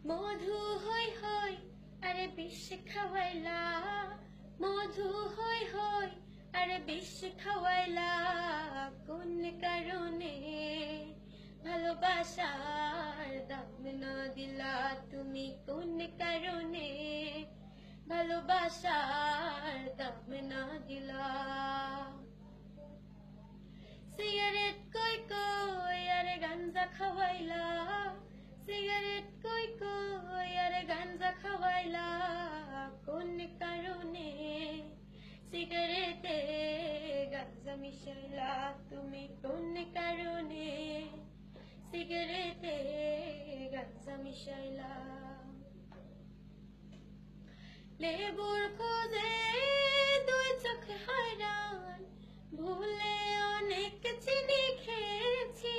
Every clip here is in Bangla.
মধু হই হই আরে বিষ খাওয়াইলা, মধু হই হই আরে বিষ খাওয়াইলা, কোন কারণে ভালোবাসার দাম না দিলা তুমি, কোন কারণে ভালোবাসার দাম না দিলা। সিগারেট কই কই আরে গাঞ্জা খাওয়াইলা, সিগারেট কই কই আরে গাঞ্জা খাওয়াইলা, কোন কারণে সিগারেটে গাঞ্জা মিশাইলা তুমি, কোন কারণে সিগারেটে গাঞ্জা মিশাইলা। লেবুর খোঁজে দুই চোখ হায়রান, ভুলে অনেক চিনি খেয়েছি।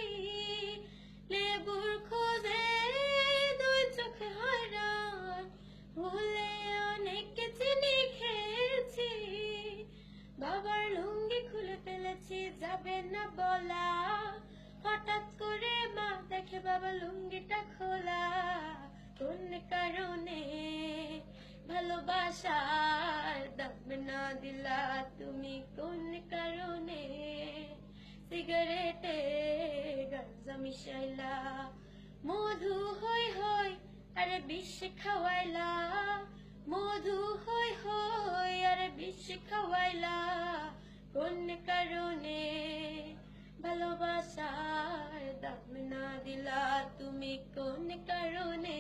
লেবুর খোঁজে দুই চোখ হায়রান, ভুলে অনেক চিনি খেয়েছি। বাবার লুঙ্গি খুলে ফেলেছি যাবে না বলা, হঠাৎ করে মা দেখে বাবা লুঙ্গিটা খোলা, কোন কারণে ভালোবাসার দাম না দিলা তুমি, কোন কারণে সিগারেটে গাঞ্জা মিশাইলা। মধু হই হই আরে বিষ খাওয়াইলা, মধু হই হই আরে বিষ খাওয়াইলা, কোন কারণে ভালোবাসার দাম না দিলা তুমি, কোন কারণে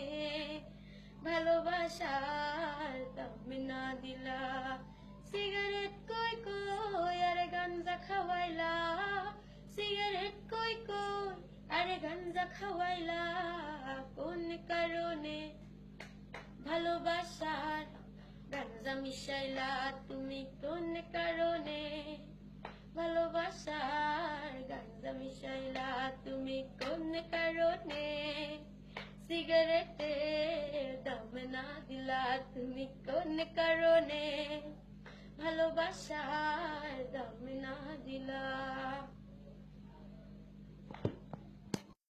ভালোবাসার দাম না দিলা। সিগারেট কই কই আরে গাঞ্জা খাওয়াইলা, সিগারেট কই কই আরে গাঞ্জা খাওয়াইলা, কোন কারণে ভালোবাসার গাঞ্জা মিশাইলা তুমি, কোন কারণে ভালোবাসার গাঞ্জা মিশাইলা তুমি, কোন কারণে সিগারেটে দাম না দিলা তুমি, কোন কারণে ভালোবাসার দাম না দিলা।